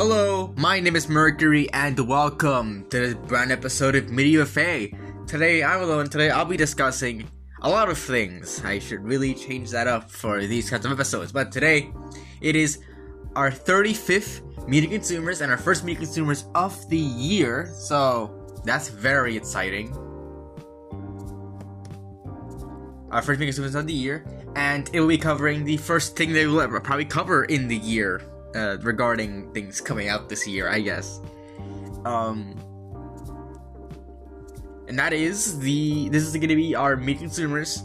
Hello, my name is Mercury, and welcome to this brand episode of Media Fae. Today, I'm alone. Today, I'll be discussing a lot of things. I should really change that up for these kinds of episodes. But today, it is our 35th Media Consumers and our first Media Consumers of the year. So, that's very exciting. Our first Media Consumers of the year. And it will be covering the first thing they will ever probably cover in the year. Regarding things coming out this year, I guess. And that is this is going to be our Media Consumers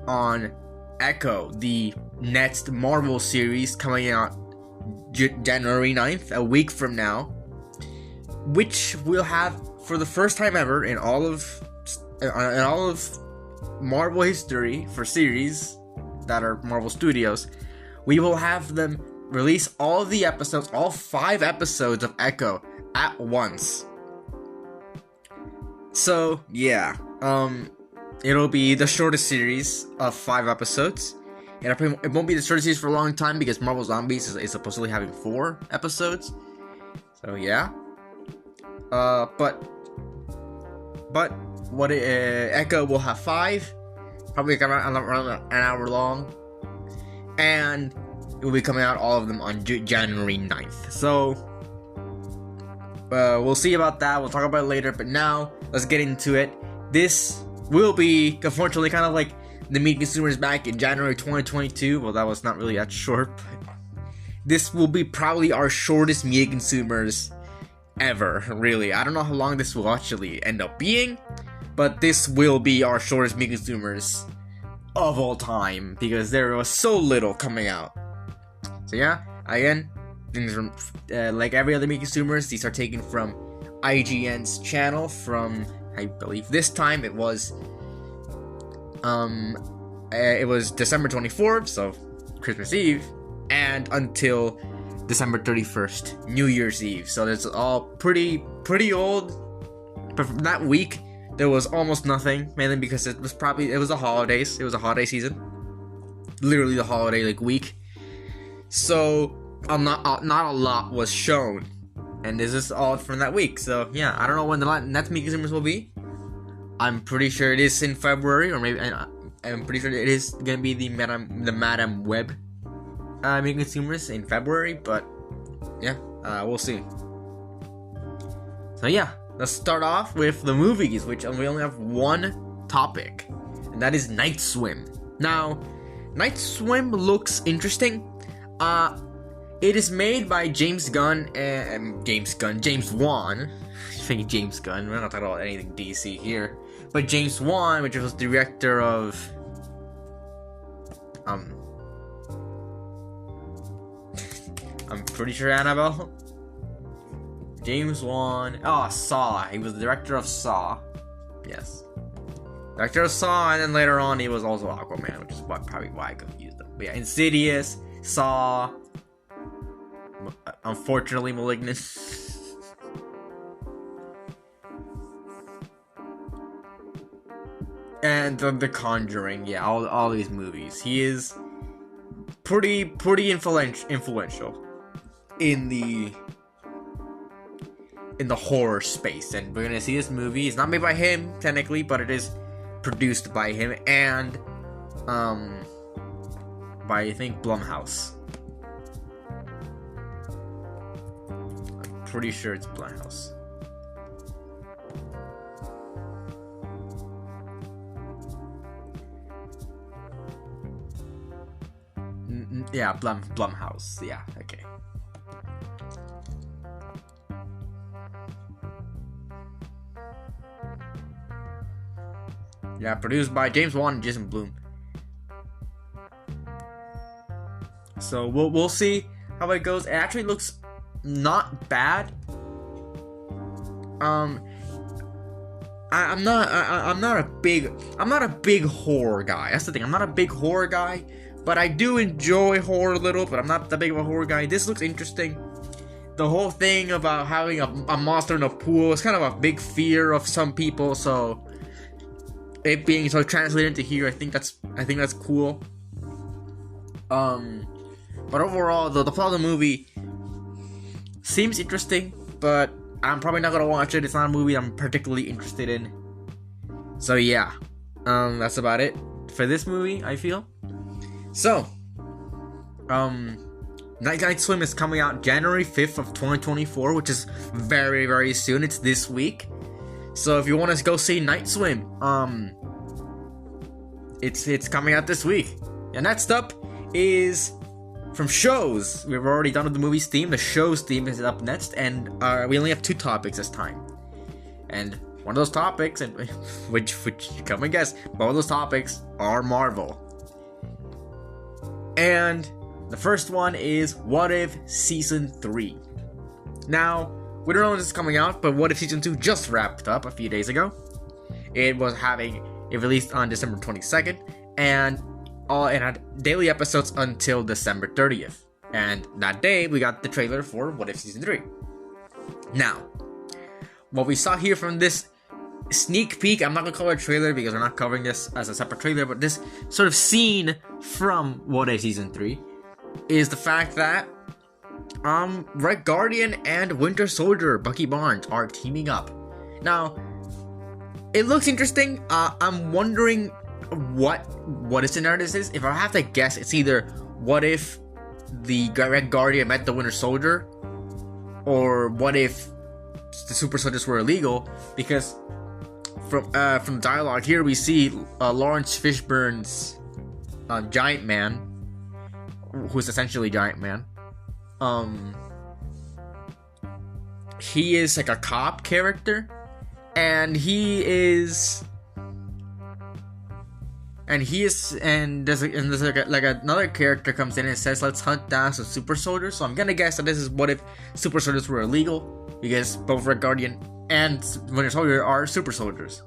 on Echo, the next Marvel series coming out January 9th, a week from now, which we'll have for the first time ever in all of Marvel history for series that are Marvel Studios. We will have them release all of the episodes, all 5 episodes of Echo at once. So, yeah. It'll be the shortest series of 5 episodes. And it won't be the shortest series for a long time because Marvel Zombies is supposedly having 4 episodes. So, yeah. Echo will have 5. Probably around an hour long. And it will be coming out, all of them, on January 9th. So, we'll see about that. We'll talk about it later. But now, let's get into it. This will be, unfortunately, kind of like the Media Consumers back in January 2022. Well, that was not really that short. But this will be probably our shortest Media Consumers ever, really. I don't know how long this will actually end up being. But this will be our shortest Media Consumers of all time. Because there was so little coming out. So yeah, again, things from like every other Media Consumers, these are taken from IGN's channel from, I believe this time it was December 24th, so Christmas Eve, and until December 31st, New Year's Eve. So it's all pretty old. But from that week, there was almost nothing, mainly because it was the holidays. It was a holiday season, literally the holiday week. So, not a lot was shown. And this is all from that week. So, yeah, I don't know when the next Media Consumers will be. I'm pretty sure it is in February, or maybe I'm pretty sure it is gonna be the Madam Web Media Consumers in February. But yeah, we'll see. So yeah, let's start off with the movies, which we only have one topic, and that is Night Swim. Now, Night Swim looks interesting. It is made by James Wan. I'm thinking James Gunn. We're not talking about anything DC here. But James Wan, which was director of I'm pretty sure Annabelle. James Wan. Oh, Saw. He was the director of Saw. Yes. Director of Saw, and then later on he was also Aquaman, which is probably why I confused them. But yeah, Insidious, Saw, unfortunately Malignant. And The Conjuring, yeah, all these movies. He is pretty influential in the horror space, and we're gonna see this movie. It's not made by him technically, but it is produced by him and by, I think, Blumhouse. I'm pretty sure it's Blumhouse. Yeah, Blumhouse. Yeah, okay. Yeah, produced by James Wan and Jason Blum. So we'll see how it goes. It actually looks not bad. I'm not a big horror guy. That's the thing. I'm not a big horror guy, but I do enjoy horror a little. But I'm not that big of a horror guy. This looks interesting. The whole thing about having a monster in a pool is kind of a big fear of some people. So it being so translated into here, I think that's cool. But overall, the plot of the movie Seems interesting, but I'm probably not gonna watch it. It's not a movie I'm particularly interested in. So yeah, that's about it for this movie, I feel. So, Night Swim is coming out January 5th of 2024, which is very, very soon. It's this week. So if you want to go see Night Swim, it's coming out this week. And next up is from shows. We've already done with the movie's theme. The show's theme is up next, and we only have 2 topics this time. And one of those topics, and which you come and guess, both of those topics are Marvel. And the first one is What If Season 3. Now, we don't know when this is coming out, but What If Season 2 just wrapped up a few days ago. It released on December 22nd, and it had daily episodes until December 30th. And that day, we got the trailer for What If Season 3. Now, what we saw here from this sneak peek, I'm not going to call it a trailer because we're not covering this as a separate trailer, but this sort of scene from What If Season 3 is the fact that Red Guardian and Winter Soldier Bucky Barnes are teaming up. Now, it looks interesting. I'm wondering what a scenario this is. If I have to guess, it's either what if the Red Guardian met the Winter Soldier, or what if the super soldiers were illegal, because from the dialogue here we see Lawrence Fishburne's Giant Man, who's essentially Giant Man. He is like a cop character, and there's like another character comes in and says, let's hunt down some super soldiers. So I'm gonna guess that this is what if super soldiers were illegal, because both Red Guardian and Winter Soldier are super soldiers.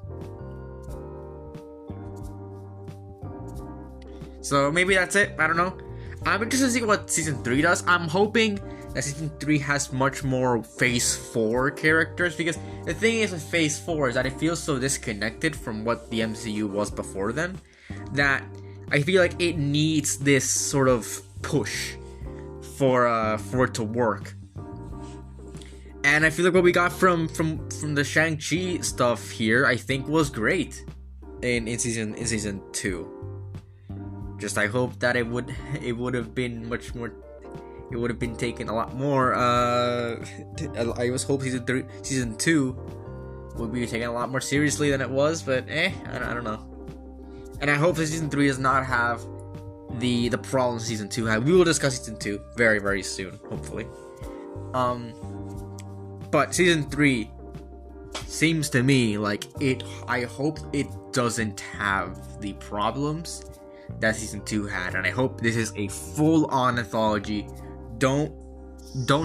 So maybe that's it. I don't know. I'm interested to see what Season 3 does. I'm hoping that Season 3 has much more Phase 4 characters, because the thing is with Phase 4 is that it feels so disconnected from what the MCU was before then, that I feel like it needs this sort of push for it to work. And I feel like what we got from the Shang-Chi stuff here, I think, was great in season 2. Just I hope that it would have been much more. It would have been taken a lot more. I was hoping season 2 would be taken a lot more seriously than it was, but I don't know. And I hope that season 3 does not have the problems season 2 had. We will discuss season 2 very, very soon, hopefully. But season 3 seems to me like it. I hope it doesn't have the problems that season 2 had, and I hope this is a full-on anthology. Don't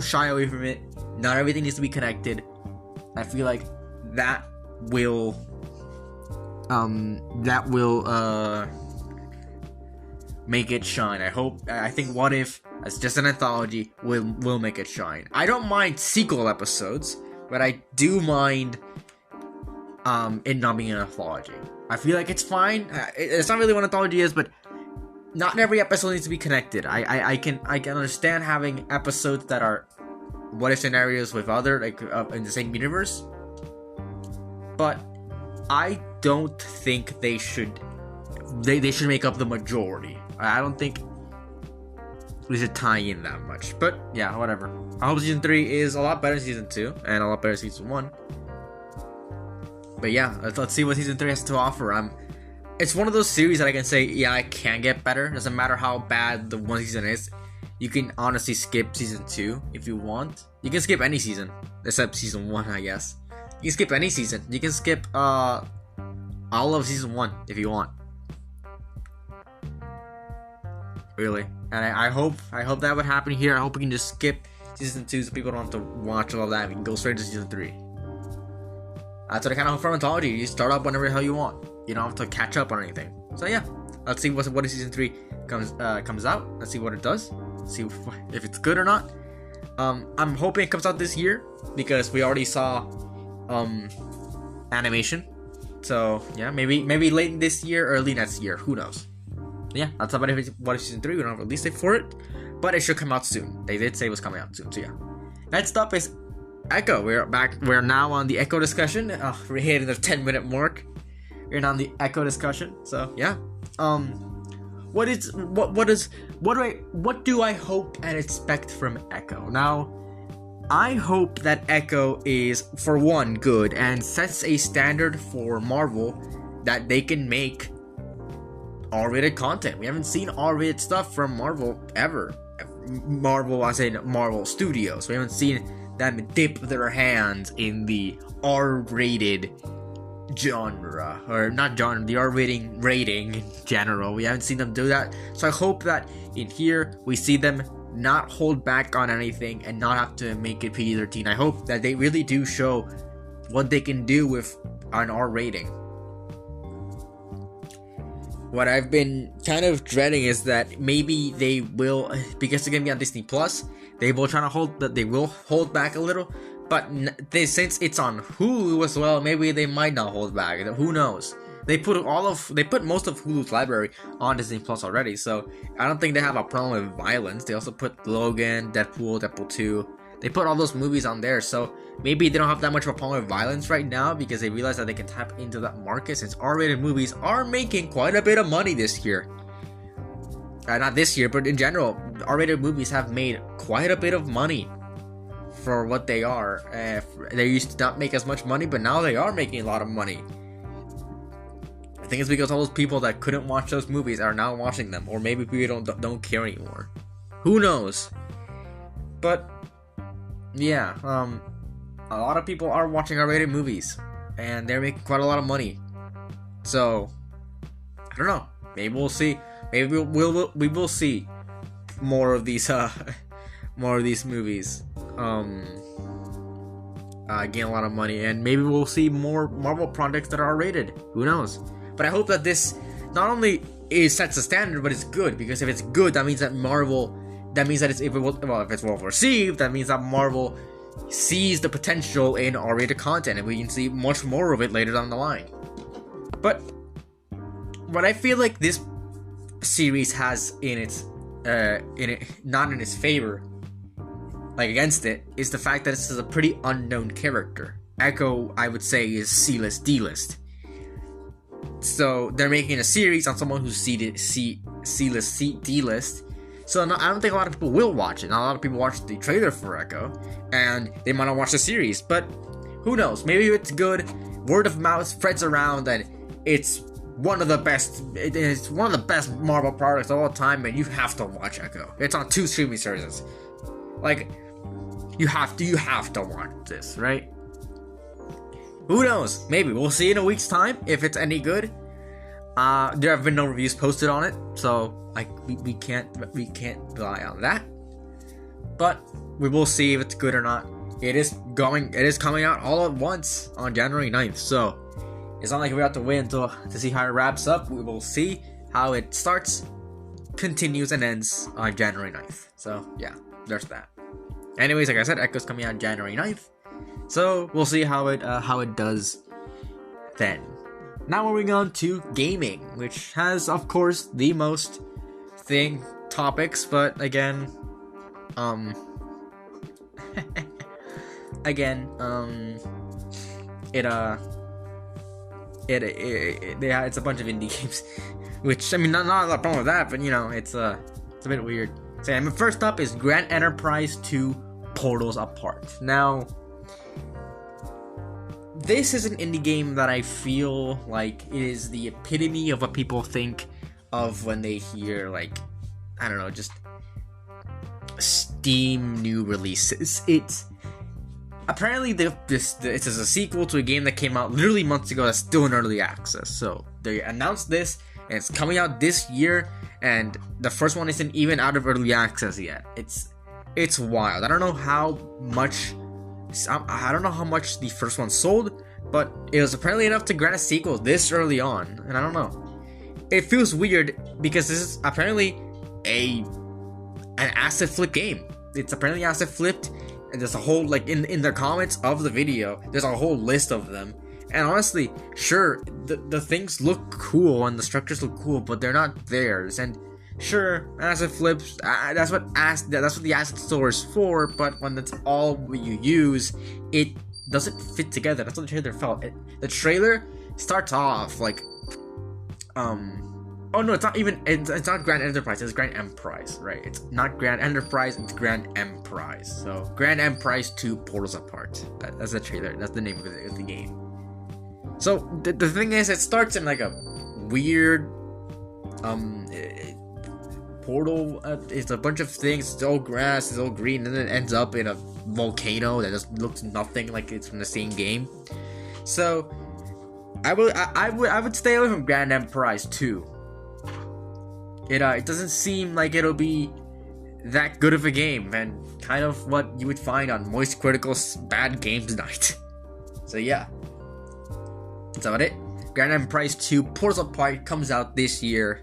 shy away from it. Not everything needs to be connected. I feel like that will make it shine. I think What If, as just an anthology, will make it shine. I don't mind sequel episodes, but I do mind it not being an anthology. I feel like it's fine. It's not really what an anthology is, but not every episode needs to be connected. I can understand having episodes that are what if scenarios with other in the same universe, but I don't think they should make up the majority. I don't think we should tie in that much. But yeah, whatever. I hope season 3 is a lot better than season 2 and a lot better than season 1. But yeah, let's see what season 3 has to offer. It's one of those series that I can say, yeah, it can get better. Doesn't matter how bad the one season is. You can honestly skip season 2 if you want. You can skip any season except season 1, I guess. You can skip any season. You can skip all of season 1 if you want. Really. And I hope that would happen here. I hope we can just skip season 2 so people don't have to watch all of that. We can go straight to season 3. That's what I kind of hope for anthology. You start up whenever the hell you want. You don't have to catch up on anything. So yeah, let's see what if season 3 comes out. Let's see what it does. See if it's good or not. I'm hoping it comes out this year because we already saw animation. So yeah, maybe late this year, early next year. Who knows? Yeah, that's about what if season 3. We don't have a release date for it, but it should come out soon. They did say it was coming out soon. So yeah. next up is Echo. We're back. We're now on the Echo discussion. We're hitting the 10-minute mark. We're now on the Echo discussion. So yeah. What do I hope and expect from Echo? Now, I hope that Echo is, for one, good and sets a standard for Marvel that they can make R-rated content. We haven't seen R-rated stuff from Marvel ever. Marvel, I say Marvel Studios. We haven't seen them dip their hands in the R-rated genre, or not genre, the rating in general. We haven't seen them do that, so I hope that in here we see them not hold back on anything and not have to make it PG-13. I hope that they really do show what they can do with an R rating. What I've been kind of dreading is that maybe they will, because they're gonna be on Disney Plus, they will hold back a little. But since it's on Hulu as well, maybe they might not hold back. Who knows? They put most of Hulu's library on Disney Plus already, so I don't think they have a problem with violence. They also put Logan, Deadpool 2. They put all those movies on there, so maybe they don't have that much of a problem with violence right now because they realize that they can tap into that market since R-rated movies are making quite a bit of money this year. Not this year, but in general, R-rated movies have made quite a bit of money for what they are. They used to not make as much money, but now they are making a lot of money. I think it's because all those people that couldn't watch those movies are now watching them, or maybe people don't care anymore. Who knows? But yeah, a lot of people are watching R-rated movies, and they're making quite a lot of money. So I don't know. Maybe we'll see. Maybe we will see more of these movies gain a lot of money, and maybe we'll see more Marvel projects that are rated. Who knows? But I hope that this not only sets a standard, but it's good, because if it's good, that means that if it's well received, that means that Marvel sees the potential in R-rated content, and we can see much more of it later down the line. But what I feel like this series has not in its favor, like against it, is the fact that this is a pretty unknown character. Echo, I would say, is C-list, D-list. So they're making a series on someone who's C-list, D-list. So I don't think a lot of people will watch it. Not a lot of people watched the trailer for Echo, and they might not watch the series. But who knows? Maybe it's good. Word of mouth spreads around that it's one of the best. It's one of the best Marvel products of all time, and you have to watch Echo. It's on 2 streaming services. Like, you have to watch this, right? Who knows? Maybe we'll see in a week's time if it's any good. There have been no reviews posted on it, so we can't rely on that. But we will see if it's good or not. It is coming out all at once on January 9th, so it's not like we have to wait to see how it wraps up. We will see how it starts, continues, and ends on January 9th. So yeah, there's that. Anyways, like I said, Echo's coming out January 9th. So we'll see how it does then. Now moving on to gaming, which has, of course, the most topics, but again, it's a bunch of indie games, which, I mean, not a lot of problem with that, but you know, it's a bit weird. So first up is Grand Enterprise 2 Portals Apart. Now, this is an indie game that I feel like is the epitome of what people think of when they hear, like, I don't know, just Steam new releases. It's apparently this is a sequel to a game that came out literally months ago that's still in early access. So they announced this, and it's coming out this year, and the first one isn't even out of early access yet. It's wild. I don't know how much the first one sold, but it was apparently enough to grant a sequel this early on, and I don't know. It feels weird because this is apparently an asset flip game. It's apparently asset flipped, and there's a whole, like, in the comments of the video, there's a whole list of them. And honestly, sure, the things look cool and the structures look cool, but they're not theirs. And Sure, asset flips. That's what the asset store is for. But when that's all you use, it doesn't fit together. That's what the trailer felt. The trailer starts off like, oh no, it's not even. It's not Grand Enterprise. It's Grand Emprise, right? It's not Grand Enterprise. It's Grand Emprise. So Grand Emprise 2 Portals Apart. That's the trailer. That's the name of the game. So the thing is, it starts in like a weird portal. It's a bunch of things. It's all grass. It's all green, and then it ends up in a volcano that just looks nothing like it's from the same game. So I would stay away from Grand Emprise 2. It doesn't seem like it'll be that good of a game, and kind of what you would find on Moist Critical's Bad Games Night. So yeah, that's about it. Grand Emprise 2 Portals Apart comes out this year.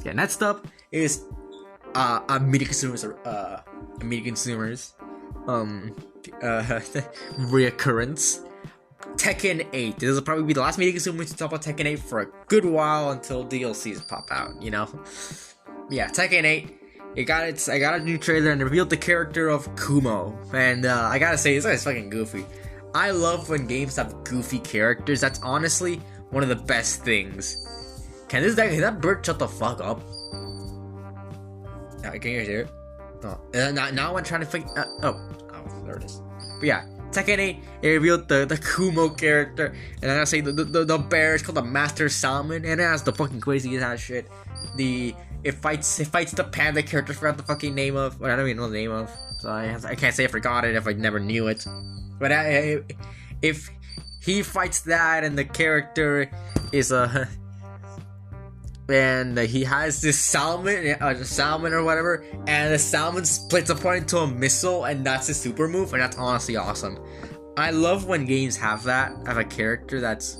Yeah, next up is media consumers reoccurrence. Tekken 8. This will probably be the last media consumer to talk about Tekken 8 for a good while until DLCs pop out, you know? Yeah, Tekken 8. I got a new trailer and revealed the character of Kumo. And I gotta say, this guy's fucking goofy. I love when games have goofy characters. That's honestly one of the best things. Can that bird shut the fuck up? Can you hear it? Oh. Now I'm trying to think. Oh, there it is. But yeah, Tekken 8, it revealed the Kumo character, and I gotta say the bear is called the Master Salmon, and it has the fucking craziest ass shit. It fights the panda character. I forgot the fucking name of. Well, I don't even know the name of, so I can't say I forgot it if I never knew it. But if he fights that, and the character is and he has this salmon or whatever, and the salmon splits apart into a missile, and that's his super move, and that's honestly awesome. I love when games have a character that's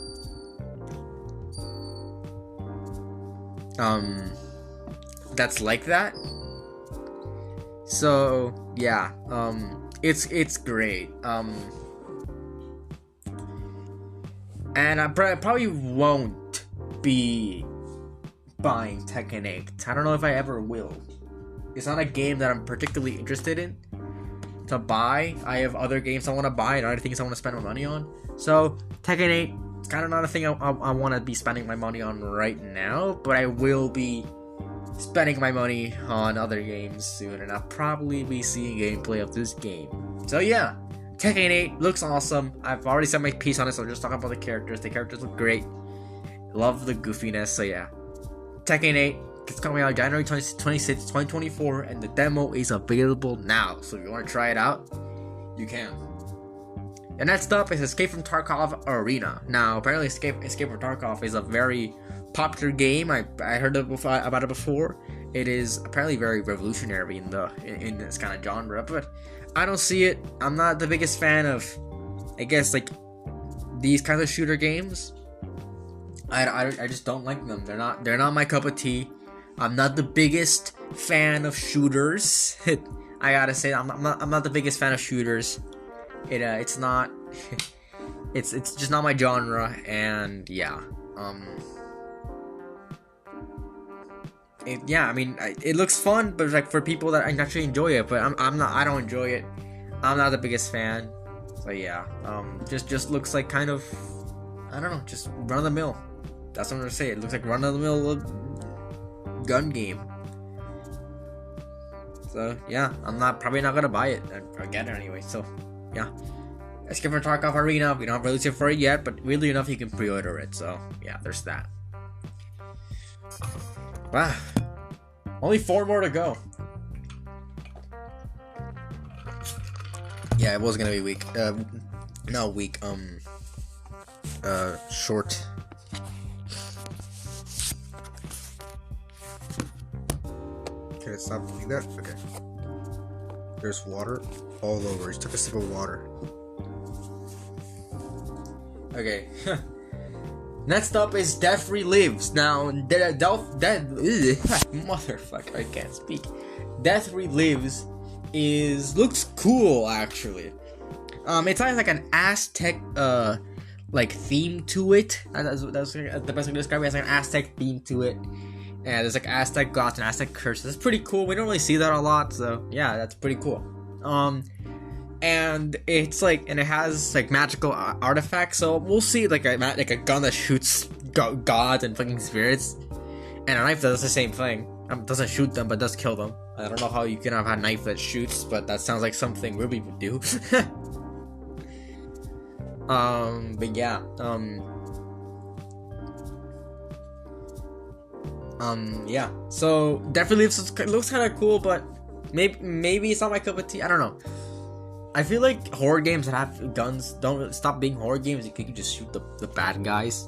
like that. So yeah, it's great. And I probably won't be buying Tekken 8. I don't know if I ever will. It's not a game that I'm particularly interested in to buy. I have other games I want to buy and other things I want to spend my money on. So Tekken 8, it's kind of not a thing I want to be spending my money on right now, but I will be spending my money on other games soon, and I'll probably be seeing gameplay of this game. So yeah, Tekken 8 looks awesome. I've already said my piece on it, so I'll just talk about the characters. The characters look great. Love the goofiness, so yeah. Tekken 8 is coming out January 26, 2024, and the demo is available now. So if you want to try it out, you can. And next up is Escape from Tarkov Arena. Now, apparently Escape from Tarkov is a very popular game. I heard about it before. It is apparently very revolutionary in this kind of genre, but I don't see it. I'm not the biggest fan of, I guess, like, these kinds of shooter games. I just don't like them. They're not my cup of tea. I'm not the biggest fan of shooters. I gotta say, I'm not the biggest fan of shooters. It's not. It's just not my genre, and yeah. I mean, it looks fun, but like for people that actually enjoy it, but I'm not. I don't enjoy it. I'm not the biggest fan. So yeah, just looks like kind of, I don't know, just run of the mill. That's what I'm gonna say. It looks like run of the mill gun game. So yeah, I'm probably not gonna buy it or get it anyway. So yeah, Escape from Tarkov Arena. We don't have release it for it yet, but weirdly enough, you can pre-order it. So yeah, there's that. Wow, only 4 more to go. Yeah, it was gonna be weak. Short. Can it stop doing that? Okay. There's water all over. Just took a sip of water. Okay. Next up is Death Relives. Now, motherfucker, I can't speak. Death Relives looks cool actually. It's like an Aztec like theme to it. That's the best way to describe it. It has like an Aztec theme to it. And there's like Aztec gods and Aztec curses. It's pretty cool. We don't really see that a lot, so yeah, that's pretty cool. And it's like, and it has like magical artifacts. So we'll see like a gun that shoots gods and fucking spirits, and a knife that does the same thing. Doesn't shoot them, but does kill them. I don't know how you can have a knife that shoots, but that sounds like something Ruby would do. But yeah, yeah. So definitely looks kind of cool, but maybe it's not my cup of tea. I don't know. I feel like horror games that have guns don't stop being horror games. You can just shoot the bad guys.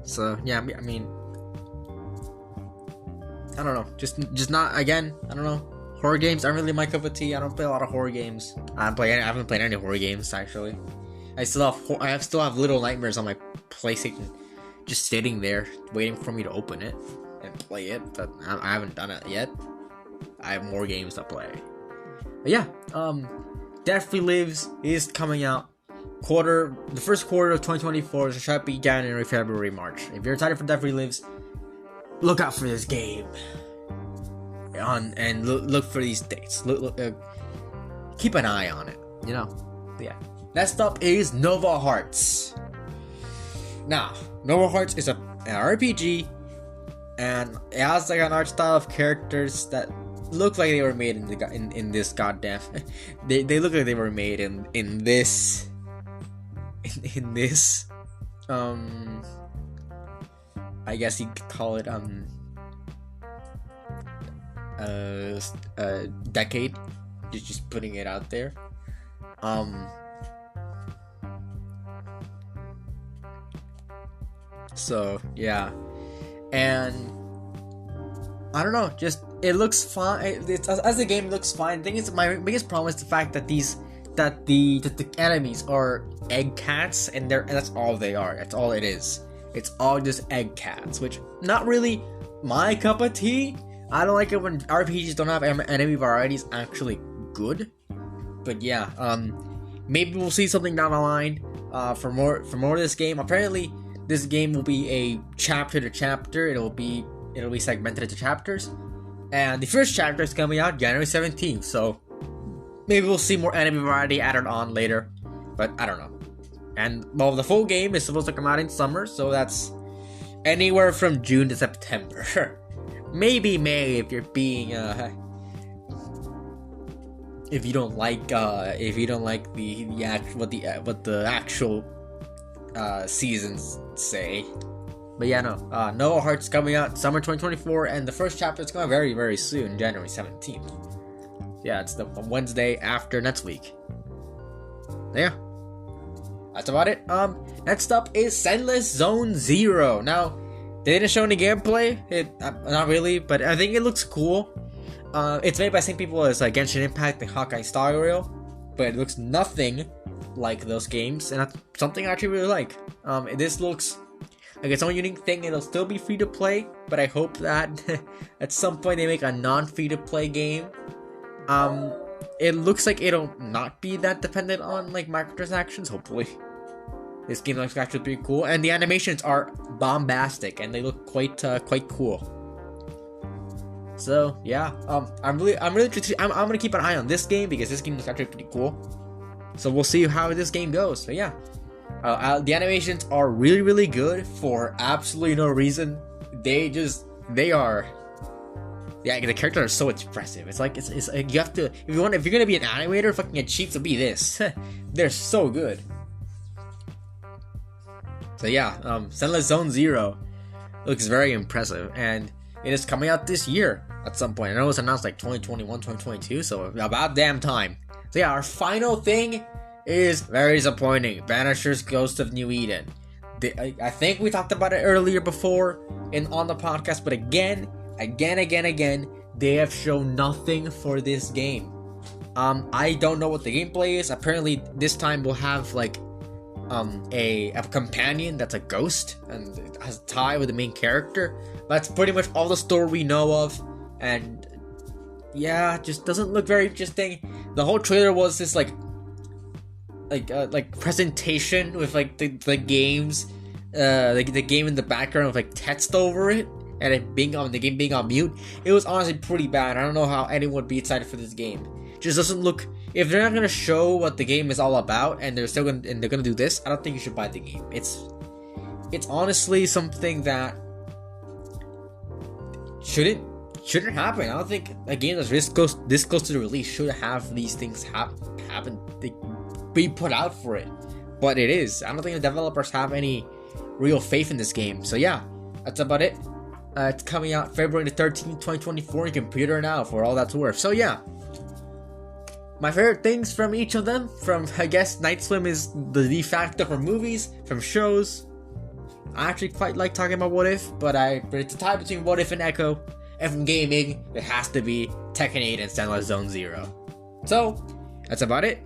So yeah, I mean, I don't know. Just not, again, I don't know. Horror games aren't really my cup of tea. I don't play a lot of horror games. I haven't played any horror games actually. I still have Little Nightmares on my PlayStation, just sitting there waiting for me to open it and play it. But I haven't done it yet. I have more games to play. But yeah, Deathly Lives is coming out the first quarter of 2024. So it should be January, February, March. If you're excited for Deathly Lives, look out for this game. And look for these dates. Keep an eye on it. You know. But yeah. Next up is Nova Hearts. Now, Nova Hearts is an RPG, and it has like an art style of characters that look like they were made in this goddamn. they look like they were made in this. I guess you could call it decade. Just putting it out there. So yeah, and I don't know, just it looks fine. As the game looks fine. I think it's my biggest problem is the fact that the enemies are egg cats, and that's all they are. That's all it is. It's all just egg cats, which not really my cup of tea. I don't like it when RPGs don't have enemy varieties actually good. But yeah, maybe we'll see something down the line for more of this game. Apparently, this game will be a chapter to chapter. It'll be segmented into chapters, and the first chapter is coming out January 17th. So maybe we'll see more enemy variety added on later, but I don't know. And well, the full game is supposed to come out in summer, so that's anywhere from June to September. Maybe May if you're being if you don't like what the actual seasons say. But yeah, no. Nova Hearts coming out summer 2024, and the first chapter is coming out very, very soon, January 17th. Yeah, it's the Wednesday after next week. Yeah. That's about it. Next up is Zenless Zone Zero. Now, they didn't show any gameplay. Not really, but I think it looks cool. It's made by the same people as like Genshin Impact and Hawkeye Star Rail, but it looks nothing like those games, and that's something I actually really like. This looks like its own unique thing. It'll still be free to play, but I hope that at some point they make a non-free to play game. It looks like it'll not be that dependent on like microtransactions. Hopefully, this game looks actually pretty cool, and the animations are bombastic, and they look quite cool. So yeah, I'm really interested. I'm gonna keep an eye on this game because this game looks actually pretty cool. So we'll see how this game goes. So yeah, the animations are really, really good for absolutely no reason. They are. Yeah, the characters are so expressive. It's like you have to if you're gonna be an animator, fucking achieve to be this. They're so good. So yeah, Zenless Zone Zero looks very impressive, and it is coming out this year at some point. I know it was announced like 2021, 2022, so about damn time. So yeah, our final thing is very disappointing. Banishers Ghost of New Eden. I think we talked about it earlier before on the podcast, but again, they have shown nothing for this game. I don't know what the gameplay is. Apparently, this time we'll have like a companion that's a ghost and it has a tie with the main character. That's pretty much all the story we know of, and yeah, just doesn't look very interesting. The whole trailer was this like like presentation with like the games, the game in the background with like text over it, and it being on the game being on mute. It was honestly pretty bad. I don't know how anyone would be excited for this game. It just doesn't look. If they're not gonna show what the game is all about, and they're gonna do this, I don't think you should buy the game. It's honestly something that shouldn't happen. I don't think a game that's this close to the release should have these things happen. Be put out for it, but it is. I don't think the developers have any real faith in this game. So yeah, that's about it. It's coming out February 13th, 2024 on your computer now, for all that's worth. So yeah, my favorite things from each of them, from I guess Night Swim is the de facto for movies, from shows. I actually quite like talking about What If, but it's a tie between What If and Echo. And from gaming, it has to be Tekken 8 and Stanley Zone Zero. So that's about it.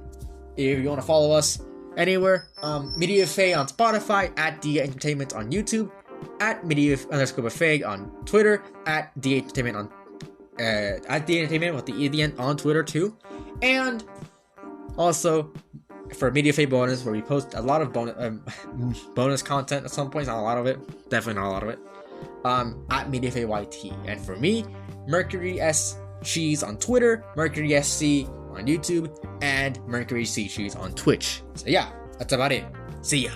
If you want to follow us anywhere, MediaFay on Spotify, at DA Entertainment on YouTube, at Media_Buffet on Twitter, at DA Entertainment on at DA Entertainment with the E at the end on Twitter too, and also for MediaFay bonus, where we post a lot of bonus content at some points. Not a lot of it, definitely not a lot of it. At MediaFay YT, and for me, Mercury S Cheese on Twitter, Mercury SC on YouTube, and Mercury C Cheese on Twitch. So yeah, that's about it. See ya.